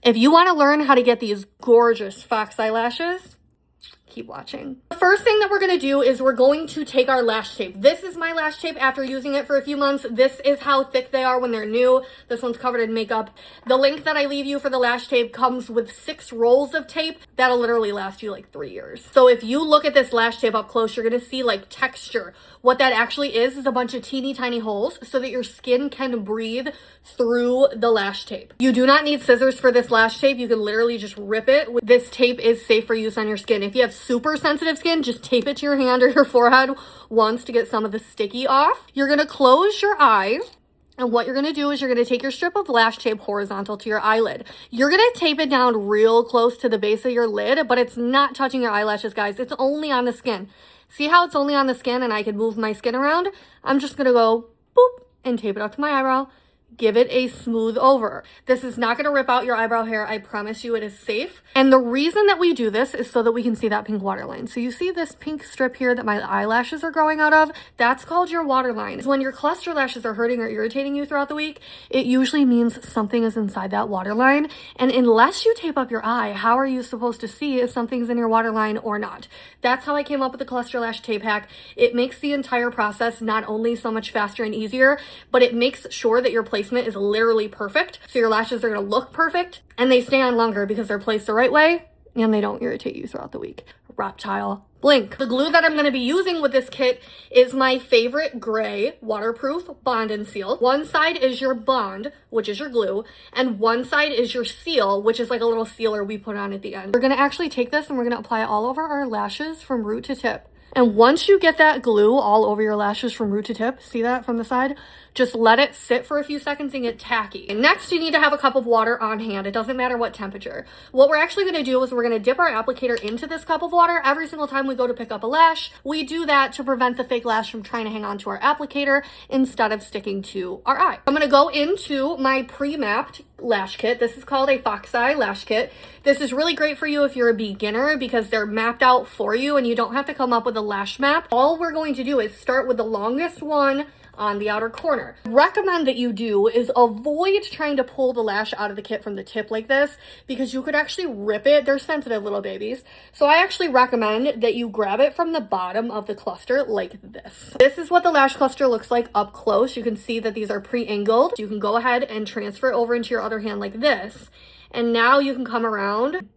If you want to learn how to get these gorgeous fox eyelashes, keep watching. The first thing that we're going to do is we're going to take our lash tape. This is my lash tape after using it for a few months. This is how thick they are when they're new. This one's covered in makeup. The link that I leave you for the lash tape comes with 6 rolls of tape. That'll literally last you like 3 years. So if you look at this lash tape up close, you're going to see like texture. What that actually is a bunch of teeny tiny holes so that your skin can breathe through the lash tape. You do not need scissors for this lash tape. You can literally just rip it. This tape is safe for use on your skin. If you have super sensitive skin, just tape it to your hand or your forehead once to get some of the sticky off. You're going to close your eye. And what you're going to do is you're going to take your strip of lash tape horizontal to your eyelid. You're going to tape it down real close to the base of your lid, but it's not touching your eyelashes, guys. It's only on the skin. See how it's only on the skin and I can move my skin around? I'm just going to go boop and tape it up to my eyebrow. Give it a smooth over. This is not going to rip out your eyebrow hair. I promise you it is safe. And the reason that we do this is so that we can see that pink waterline. So you see this pink strip here that my eyelashes are growing out of? That's called your waterline. When your cluster lashes are hurting or irritating you throughout the week, it usually means something is inside that waterline. And unless you tape up your eye, how are you supposed to see if something's in your waterline or not? That's how I came up with the cluster lash tape hack. It makes the entire process not only so much faster and easier, but it makes sure that your placement is literally perfect. So your lashes are going to look perfect and they stay on longer because they're placed the right way and they don't irritate you throughout the week. Reptile Blink. The glue that I'm going to be using with this kit is my favorite gray waterproof bond and seal. One side is your bond, which is your glue, and one side is your seal, which is like a little sealer we put on at the end. We're going to actually take this and we're going to apply it all over our lashes from root to tip. And once you get that glue all over your lashes from root to tip, see that from the side? Just let it sit for a few seconds and get tacky. And next, you need to have a cup of water on hand. It doesn't matter what temperature. What we're actually going to do is we're going to dip our applicator into this cup of water every single time we go to pick up a lash. We do that to prevent the fake lash from trying to hang on to our applicator instead of sticking to our eye. I'm going to go into my pre-mapped lash kit. This is called a fox eye lash kit. This is really great for you if you're a beginner because they're mapped out for you and you don't have to come up with a lash map. All we're going to do is start with the longest one on the outer corner. Recommend that you do is avoid trying to pull the lash out of the kit from the tip like this because you could actually rip it. They're sensitive little babies. So I actually recommend that you grab it from the bottom of the cluster like this. This is what the lash cluster looks like up close. You can see that these are pre-angled. You can go ahead and transfer it over into your other hand like this. And now you can come around.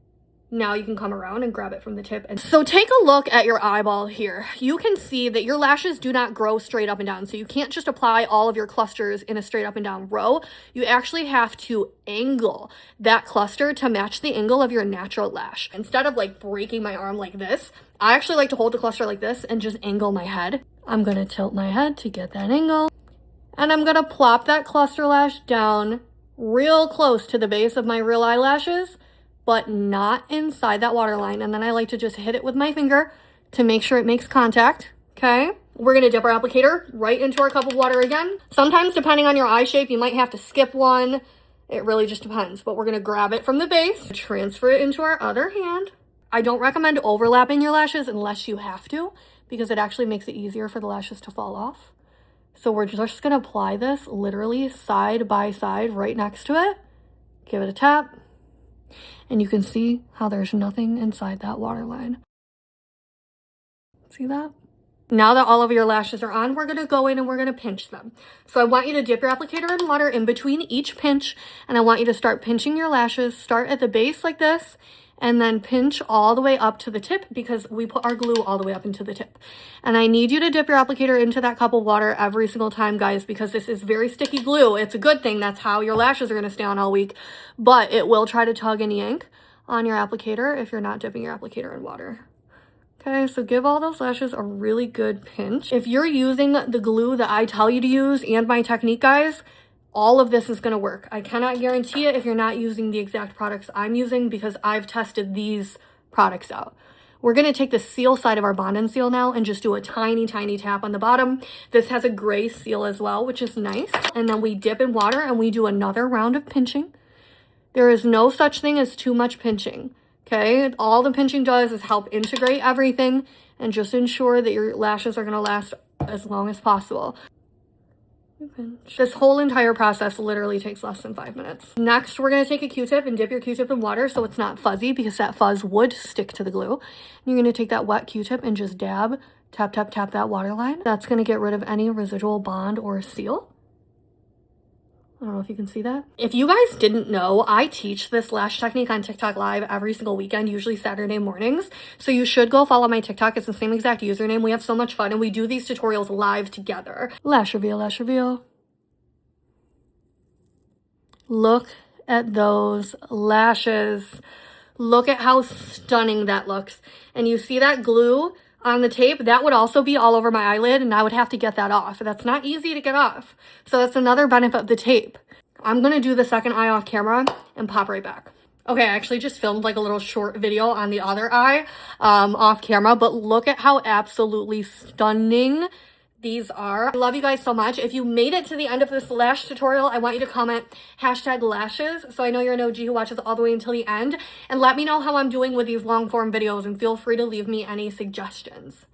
Now you can come around and grab it from the tip. And so take a look at your eyeball here. You can see that your lashes do not grow straight up and down. So you can't just apply all of your clusters in a straight up and down row. You actually have to angle that cluster to match the angle of your natural lash. Instead of like breaking my arm like this, I actually like to hold the cluster like this and just angle my head. I'm going to tilt my head to get that angle. And I'm going to plop that cluster lash down real close to the base of my real eyelashes, but not inside that waterline. And then I like to just hit it with my finger to make sure it makes contact, okay? We're gonna dip our applicator right into our cup of water again. Sometimes, depending on your eye shape, you might have to skip one. It really just depends, but we're gonna grab it from the base, transfer it into our other hand. I don't recommend overlapping your lashes unless you have to, because it actually makes it easier for the lashes to fall off. So we're just gonna apply this literally side by side right next to it. Give it a tap. And you can see how there's nothing inside that waterline. See that? Now that all of your lashes are on, we're going to go in and we're going to pinch them. So I want you to dip your applicator in water in between each pinch. And I want you to start pinching your lashes. Start at the base like this. And then pinch all the way up to the tip because we put our glue all the way up into the tip. And I need you to dip your applicator into that cup of water every single time, guys, because this is very sticky glue. It's a good thing. That's how your lashes are going to stay on all week. But it will try to tug and yank on your applicator if you're not dipping your applicator in water. Okay, so give all those lashes a really good pinch. If you're using the glue that I tell you to use and my technique, guys, all of this is going to work. I cannot guarantee it if you're not using the exact products I'm using because I've tested these products out. We're going to take the seal side of our bond and seal now and just do a tiny, tiny tap on the bottom. This has a gray seal as well, which is nice. And then we dip in water and we do another round of pinching. There is no such thing as too much pinching. Okay, all the pinching does is help integrate everything and just ensure that your lashes are going to last as long as possible. This whole entire process literally takes less than 5 minutes. Next, we're gonna take a Q-tip and dip your Q-tip in water so it's not fuzzy, because that fuzz would stick to the glue. And you're gonna take that wet Q-tip and just dab, tap, tap, tap that waterline. That's gonna get rid of any residual bond or seal. I don't know if you can see that. If you guys didn't know, I teach this lash technique on TikTok live every single weekend, usually Saturday mornings. So you should go follow my TikTok. It's the same exact username. We have so much fun and we do these tutorials live together. Lash reveal, lash reveal. Look at those lashes. Look at how stunning that looks. And you see that glue on the tape? That would also be all over my eyelid and I would have to get that off. That's not easy to get off. So that's another benefit of the tape. I'm gonna do the second eye off camera and pop right back. Okay, I actually just filmed like a little short video on the other eye off camera, but look at how absolutely stunning these are. I love you guys so much. If you made it to the end of this lash tutorial, I want you to comment #lashes so I know you're an OG who watches all the way until the end, and let me know how I'm doing with these long form videos, and feel free to leave me any suggestions.